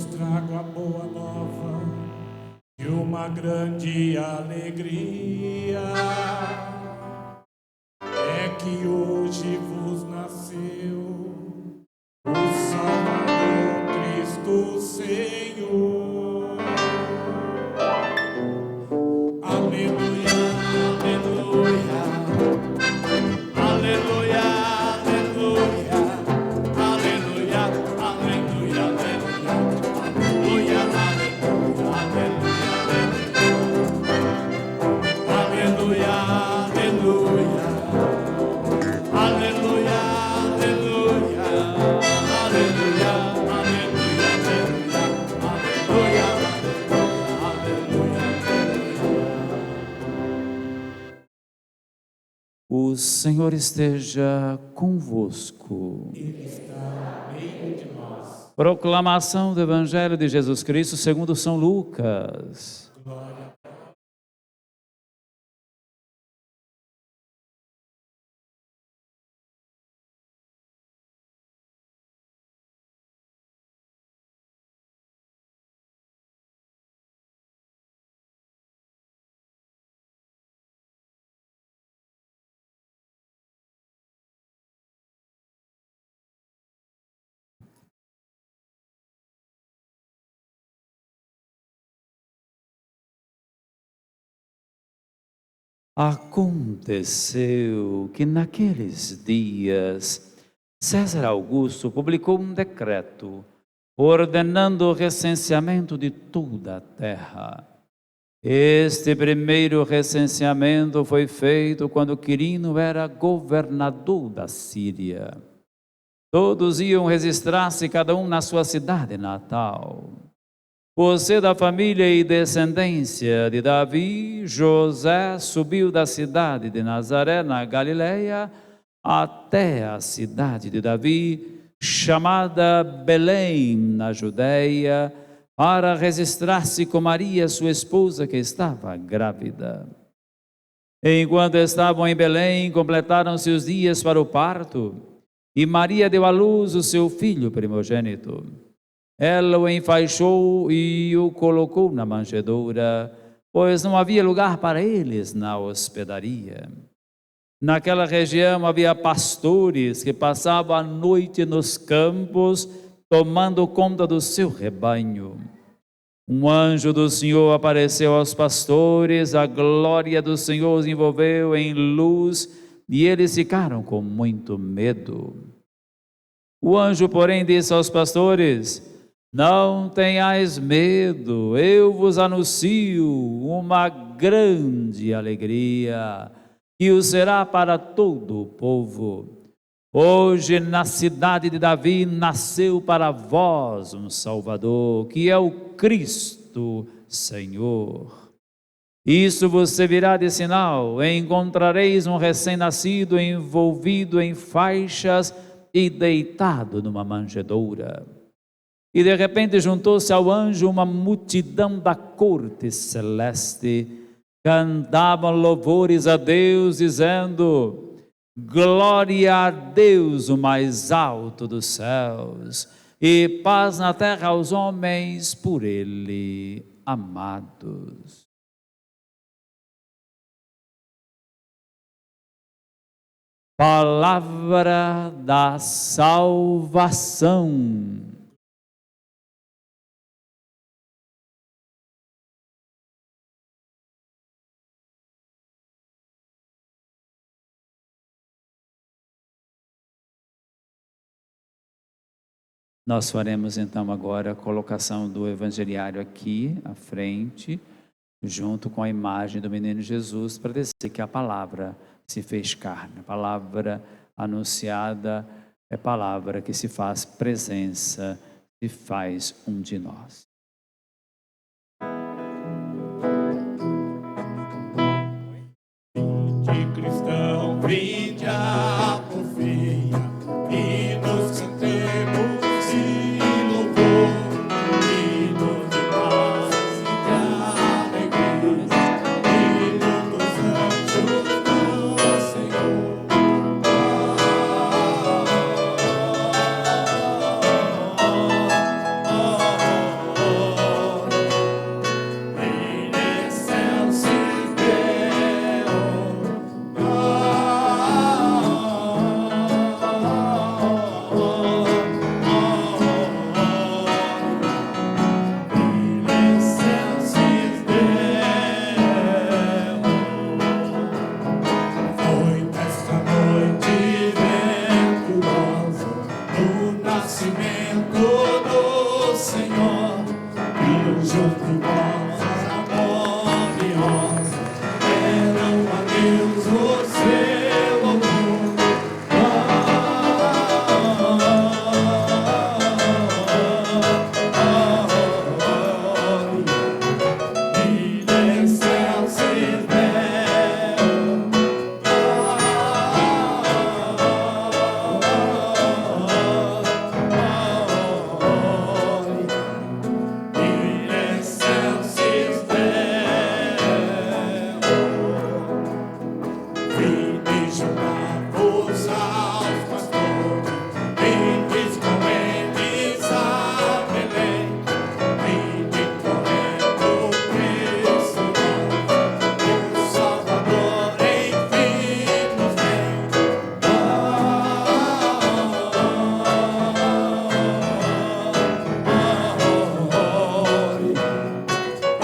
vos trago a boa nova e uma grande alegria. É que hoje vos nasceu o Salvador Cristo Senhor. Aleluia, aleluia, aleluia, aleluia, aleluia, aleluia, aleluia, aleluia, aleluia, aleluia, aleluia, O Senhor esteja convosco. Ele está no meio de nós. Proclamação do Evangelho de Jesus Cristo segundo São Lucas. Glória. Aconteceu que naqueles dias César Augusto publicou um decreto ordenando o recenseamento de toda a terra. Este primeiro recenseamento foi feito quando Quirino era governador da Síria. Todos iam registrar-se, cada um na sua cidade natal. Por ser da família e descendência de Davi, José subiu da cidade de Nazaré, na Galileia, até a cidade de Davi, chamada Belém, na Judeia, para registrar-se com Maria, sua esposa, que estava grávida. Enquanto estavam em Belém, completaram-se os dias para o parto, e Maria deu à luz o seu filho primogênito. Ela o enfaixou e o colocou na manjedoura, pois não havia lugar para eles na hospedaria. Naquela região havia pastores que passavam a noite nos campos, tomando conta do seu rebanho. Um anjo do Senhor apareceu aos pastores, a glória do Senhor os envolveu em luz e eles ficaram com muito medo. O anjo, porém, disse aos pastores: não tenhais medo, eu vos anuncio uma grande alegria, que o será para todo o povo. Hoje, na cidade de Davi, nasceu para vós um Salvador, que é o Cristo Senhor. Isso vos servirá de sinal: encontrareis um recém-nascido envolvido em faixas e deitado numa manjedoura. E de repente juntou-se ao anjo uma multidão da corte celeste, cantavam louvores a Deus, dizendo: glória a Deus, o mais alto dos céus, e paz na terra aos homens por Ele amados. Palavra da salvação. Nós faremos então agora a colocação do evangeliário aqui à frente, junto com a imagem do menino Jesus, para dizer que a palavra se fez carne. A palavra anunciada é palavra que se faz presença, se faz um de nós. Vinde cristão, vinde a porfia, e nos cantemos de louvor, hinos de paz e de alegria, hino dos anjos do Senhor. Senhor, e junto de vozes harmoniosas, eram a Deus o seu louvor. In excelsis Deo. In excelsis Deo. Vinde julgar-vos aos pastores, vindes com eles a Belém, vinde correndo Cristo nosso, o Salvador enfim nos vem.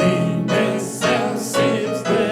In excelsis Deo. In excelsis Deo.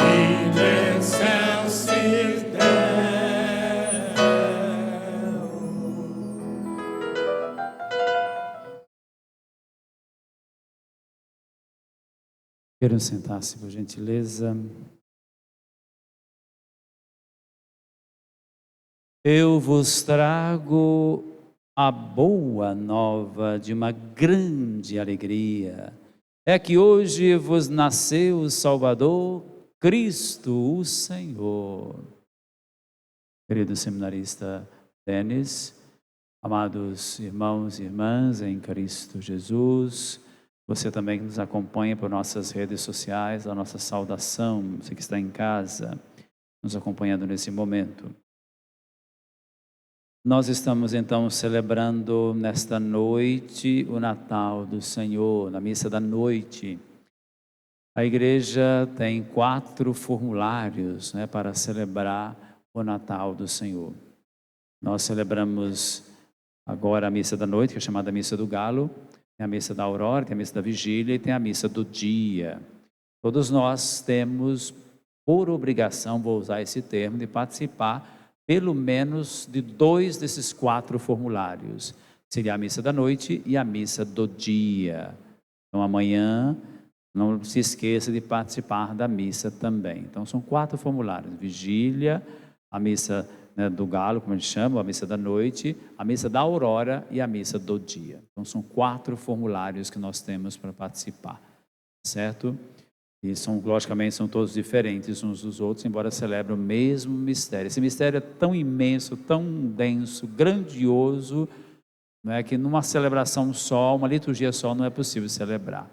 In excelsis Deo. Queiram sentar-se, por gentileza. Eu vos trago a boa nova de uma grande alegria. É que hoje vos nasceu o Salvador, Cristo o Senhor. Querido seminarista Denis, amados irmãos e irmãs em Cristo Jesus, você também que nos acompanha por nossas redes sociais, a nossa saudação, você que está em casa, nos acompanhando nesse momento. Nós estamos então celebrando nesta noite o Natal do Senhor, na missa da noite. A igreja tem 4 formulários, para celebrar o Natal do Senhor. Nós celebramos agora a missa da noite, que é chamada Missa do Galo, tem a missa da aurora, tem a missa da vigília e tem a missa do dia. Todos nós temos por obrigação, vou usar esse termo, de participar pelo menos de 2 desses 4 formulários. Seria a missa da noite e a missa do dia. Então amanhã não se esqueça de participar da missa também. Então são 4 formulários: vigília, a missa do galo, como a gente chama, a missa da noite, a missa da aurora e a missa do dia. Então são 4 formulários que nós temos para participar, certo? E logicamente são todos diferentes uns dos outros, embora celebrem o mesmo mistério. Esse mistério é tão imenso, tão denso, grandioso, que numa celebração só, uma liturgia só, não é possível celebrar,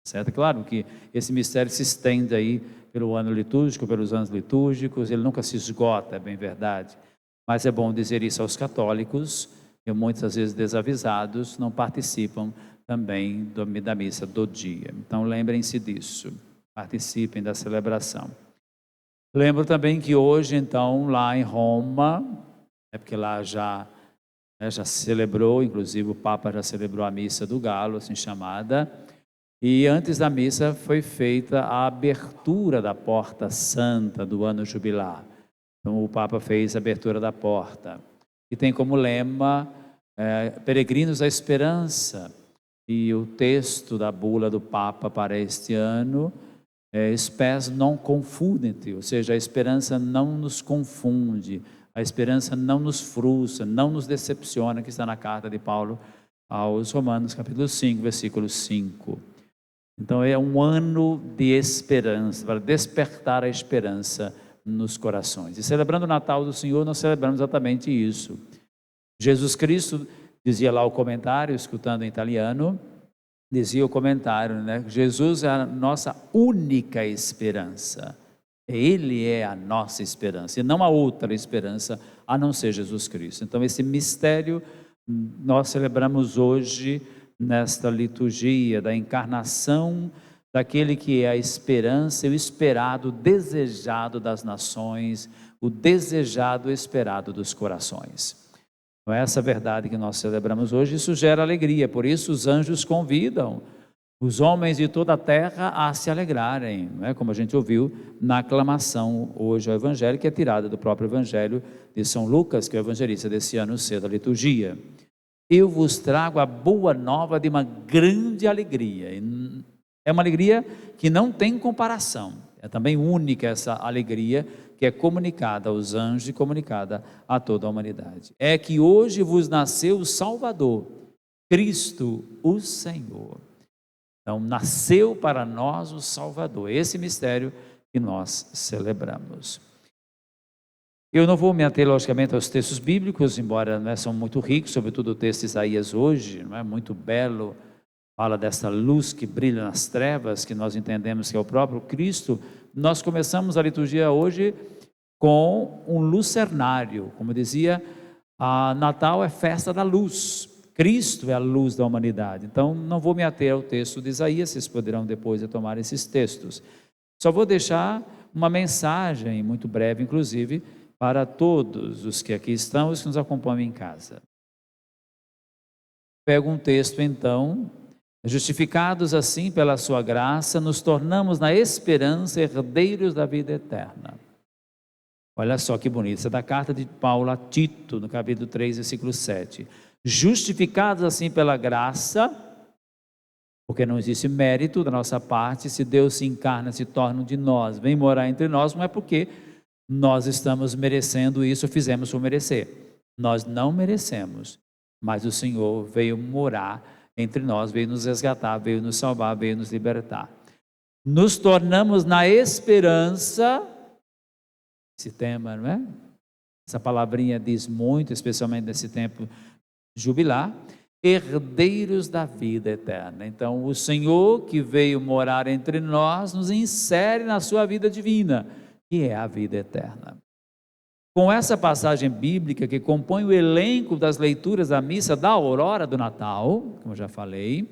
certo? Claro que esse mistério se estende aí pelo ano litúrgico, pelos anos litúrgicos, ele nunca se esgota, é bem verdade. Mas é bom dizer isso aos católicos, que muitas vezes desavisados não participam também da missa do dia. Então lembrem-se disso, participem da celebração. Lembro também que hoje, então, lá em Roma, porque lá já se celebrou, inclusive o Papa já celebrou a missa do galo, assim chamada, e antes da missa foi feita a abertura da porta santa do ano jubilar. Então o Papa fez a abertura da porta, e tem como lema Peregrinos da Esperança, e o texto da bula do Papa para este ano Spes non confundent, ou seja, a esperança não nos confunde, a esperança não nos frustra, não nos decepciona, que está na carta de Paulo aos Romanos, capítulo 5, versículo 5. Então é um ano de esperança, para despertar a esperança nos corações. E celebrando o Natal do Senhor, nós celebramos exatamente isso. Jesus Cristo, dizia lá o comentário, escutando em italiano, dizia o comentário, Jesus é a nossa única esperança. Ele é a nossa esperança, e não há outra esperança a não ser Jesus Cristo. Então esse mistério nós celebramos hoje, nesta liturgia da encarnação daquele que é a esperança e o esperado, o desejado das nações, o desejado, o esperado dos corações. Não é essa verdade que nós celebramos hoje? Isso gera alegria, por isso os anjos convidam os homens de toda a terra a se alegrarem, não é? Como a gente ouviu na aclamação hoje ao Evangelho, que é tirada do próprio Evangelho de São Lucas, que é o evangelista desse ano cedo da liturgia. Eu vos trago a boa nova de uma grande alegria. É uma alegria que não tem comparação, é também única essa alegria que é comunicada aos anjos e comunicada a toda a humanidade. É que hoje vos nasceu o Salvador, Cristo o Senhor. Então, nasceu para nós o Salvador, esse mistério que nós celebramos. Eu não vou me ater, logicamente, aos textos bíblicos, embora, né, são muito ricos, sobretudo o texto de Isaías hoje, não é muito belo, fala dessa luz que brilha nas trevas, que nós entendemos que é o próprio Cristo. Nós começamos a liturgia hoje com um lucernário, como dizia, a Natal é festa da luz. Cristo é a luz da humanidade. Então, não vou me ater ao texto de Isaías, vocês poderão depois retomar esses textos. Só vou deixar uma mensagem, muito breve, inclusive, para todos os que aqui estão e os que nos acompanham em casa. Pego um texto, então: justificados assim pela sua graça, nos tornamos na esperança herdeiros da vida eterna. Olha só que bonito, isso é da carta de Paulo a Tito, no capítulo 3, versículo 7. Justificados assim pela graça, porque não existe mérito da nossa parte, se Deus se encarna, se torna um de nós, vem morar entre nós, não é porque nós estamos merecendo isso, fizemos por merecer. Nós não merecemos, mas o Senhor veio morar entre nós, veio nos resgatar, veio nos salvar, veio nos libertar. Nos tornamos na esperança, esse tema, não é? Essa palavrinha diz muito, especialmente nesse tempo jubilar, herdeiros da vida eterna. Então, o Senhor que veio morar entre nós, nos insere na sua vida divina, que é a vida eterna. Com essa passagem bíblica que compõe o elenco das leituras da missa da aurora do Natal, como eu já falei,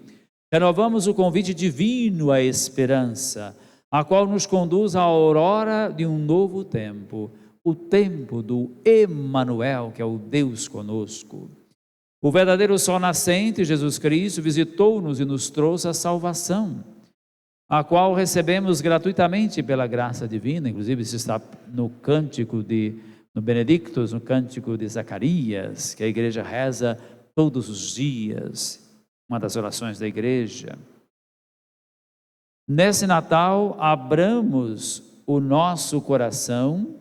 renovamos o convite divino à esperança, a qual nos conduz à aurora de um novo tempo, o tempo do Emanuel, que é o Deus conosco. O verdadeiro sol nascente, Jesus Cristo, visitou-nos e nos trouxe a salvação, a qual recebemos gratuitamente pela graça divina. Inclusive isso está no cântico no Benedictus, no cântico de Zacarias, que a igreja reza todos os dias, uma das orações da igreja. Nesse Natal, abramos o nosso coração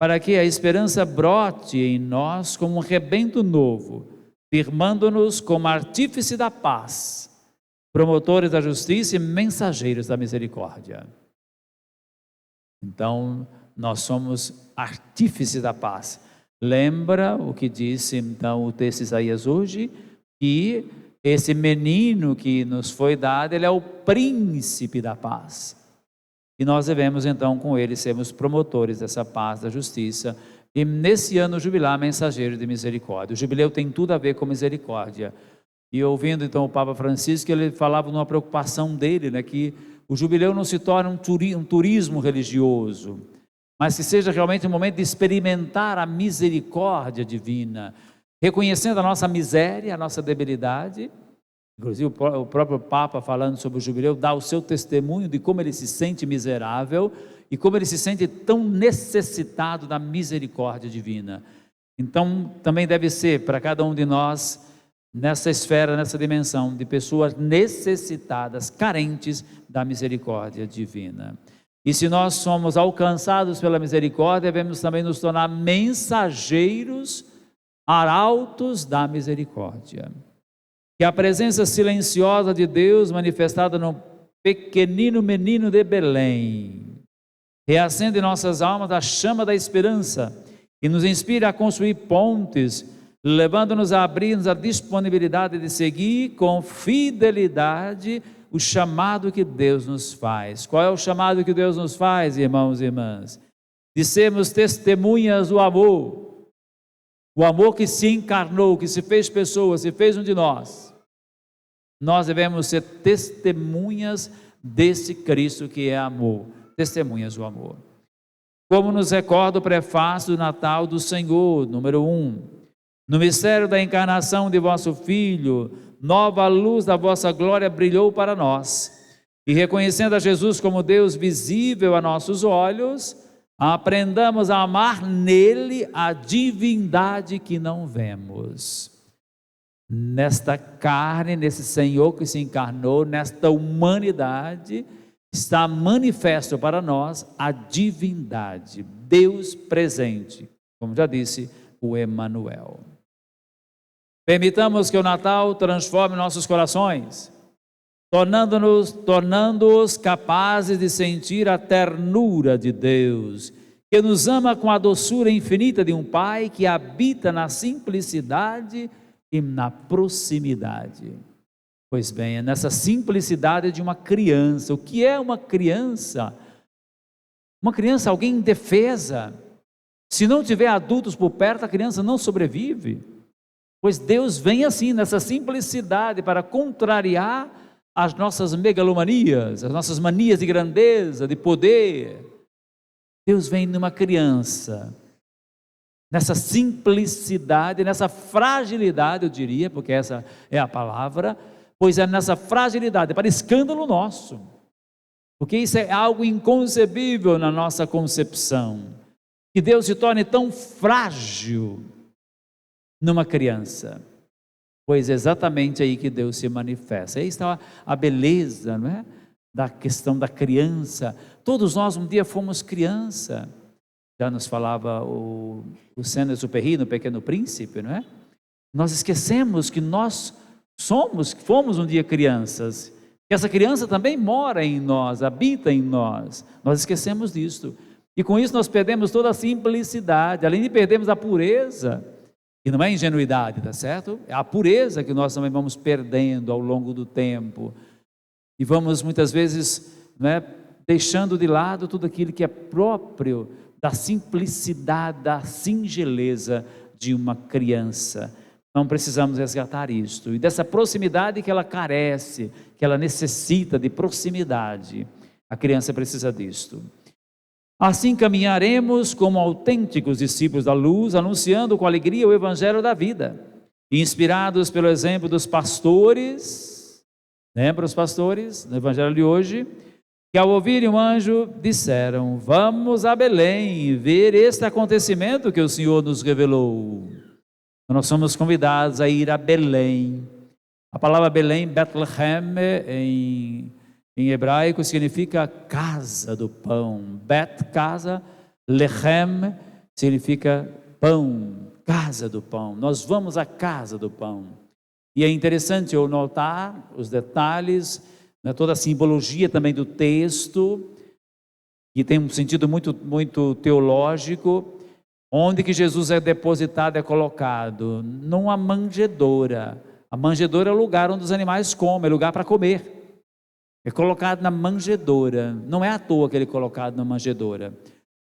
para que a esperança brote em nós como um rebento novo, firmando-nos como artífice da paz, promotores da justiça e mensageiros da misericórdia. Então, nós somos artífices da paz. Lembra o que disse então o texto de Isaías hoje? Que esse menino que nos foi dado, ele é o príncipe da paz. E nós devemos então com ele sermos promotores dessa paz, da justiça, e nesse ano jubilar, mensageiro de misericórdia. O jubileu tem tudo a ver com misericórdia. E ouvindo então o Papa Francisco, ele falava numa preocupação dele, né, que o jubileu não se torne um turismo religioso, mas que seja realmente um momento de experimentar a misericórdia divina, reconhecendo a nossa miséria, a nossa debilidade. Inclusive o próprio Papa, falando sobre o jubileu, dá o seu testemunho de como ele se sente miserável e como ele se sente tão necessitado da misericórdia divina. Então também deve ser para cada um de nós, nessa esfera, nessa dimensão, de pessoas necessitadas, carentes da misericórdia divina. E se nós somos alcançados pela misericórdia, devemos também nos tornar mensageiros, arautos da misericórdia. Que a presença silenciosa de Deus, manifestada no pequenino menino de Belém, reacende em nossas almas a chama da esperança e nos inspira a construir pontes, levando-nos a abrir-nos a disponibilidade de seguir com fidelidade o chamado que Deus nos faz. Qual é o chamado que Deus nos faz, irmãos e irmãs? De sermos testemunhas do amor. O amor que se encarnou, que se fez pessoa, se fez um de nós. Nós devemos ser testemunhas desse Cristo que é amor, testemunhas do amor. Como nos recorda o prefácio do Natal do Senhor, número 1, no mistério da encarnação de vosso Filho, nova luz da vossa glória brilhou para nós, e reconhecendo a Jesus como Deus visível a nossos olhos, aprendamos a amar nele a divindade que não vemos. Nesta carne, nesse Senhor que se encarnou, nesta humanidade, está manifesto para nós a divindade, Deus presente, como já disse, o Emanuel. Permitamos que o Natal transforme nossos corações, tornando-os capazes de sentir a ternura de Deus, que nos ama com a doçura infinita de um Pai que habita na simplicidade e na proximidade. Pois bem, é nessa simplicidade de uma criança. O que é uma criança? Uma criança, alguém indefesa. Se não tiver adultos por perto, a criança não sobrevive. Pois Deus vem assim, nessa simplicidade, para contrariar as nossas megalomanias, as nossas manias de grandeza, de poder. Deus vem numa criança, nessa simplicidade, nessa fragilidade, eu diria, porque essa é a palavra, pois é nessa fragilidade, para escândalo nosso, porque isso é algo inconcebível na nossa concepção, que Deus se torne tão frágil numa criança, pois é exatamente aí que Deus se manifesta. Aí está a beleza, não é? Da questão da criança. Todos nós um dia fomos criança. Já nos falava o Saint-Exupéry no Pequeno Príncipe, não é? Nós esquecemos que nós fomos um dia crianças, que essa criança também mora em nós, habita em nós. Nós esquecemos disso. E com isso nós perdemos toda a simplicidade, além de perdermos a pureza, e não é ingenuidade, tá certo? É a pureza que nós também vamos perdendo ao longo do tempo. E vamos muitas vezes, né, deixando de lado tudo aquilo que é próprio da simplicidade, da singeleza de uma criança. Não precisamos resgatar isto. E dessa proximidade que ela carece, que ela necessita de proximidade, a criança precisa disto. Assim caminharemos como autênticos discípulos da luz, anunciando com alegria o evangelho da vida, inspirados pelo exemplo dos pastores. Lembra os pastores no evangelho de hoje? Que ao ouvirem o anjo disseram: vamos a Belém ver este acontecimento que o Senhor nos revelou. Nós somos convidados a ir a Belém. A palavra Belém, Bethlehem, em hebraico significa casa do pão. Bet, casa, Lechem significa pão, casa do pão. Nós vamos à casa do pão. E é interessante eu notar os detalhes, né, toda a simbologia também do texto, que tem um sentido muito, muito teológico. Onde que Jesus é depositado, é colocado? Numa manjedoura. A manjedoura é o lugar onde os animais comem, é lugar para comer. É colocado na manjedoura. Não é à toa que ele é colocado na manjedoura.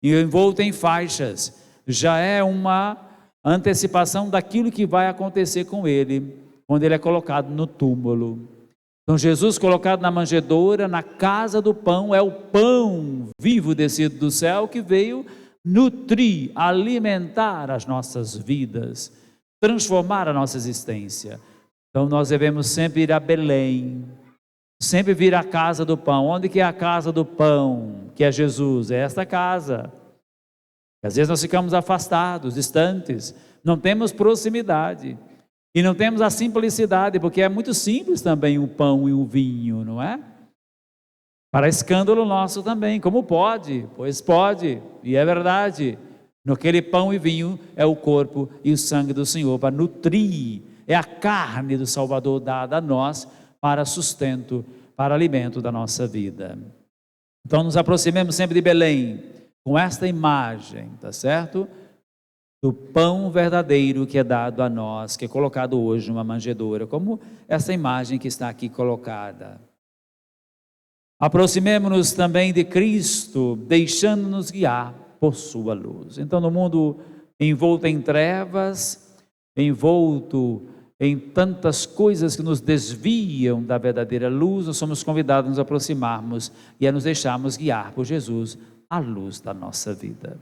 E envolto em faixas. Já é uma antecipação daquilo que vai acontecer com ele, quando ele é colocado no túmulo. Então Jesus colocado na manjedoura, na casa do pão, é o pão vivo descido do céu que veio nutrir, alimentar as nossas vidas, transformar a nossa existência. Então nós devemos sempre ir a Belém, sempre vir à casa do pão. Onde que é a casa do pão? Que é Jesus, é esta casa. Às vezes nós ficamos afastados, distantes, não temos proximidade e não temos a simplicidade, porque é muito simples também o pão e o vinho, não é? Para escândalo nosso também, como pode? Pois pode, e é verdade. Naquele pão e vinho é o corpo e o sangue do Senhor para nutrir, é a carne do Salvador dada a nós para sustento, para alimento da nossa vida. Então nos aproximemos sempre de Belém, com esta imagem, tá certo? Do pão verdadeiro que é dado a nós, que é colocado hoje numa manjedoura, como essa imagem que está aqui colocada. Aproximemo-nos também de Cristo, deixando-nos guiar por sua luz. Então, no mundo envolto em trevas, envolto em tantas coisas que nos desviam da verdadeira luz, nós somos convidados a nos aproximarmos e a nos deixarmos guiar por Jesus, a luz da nossa vida.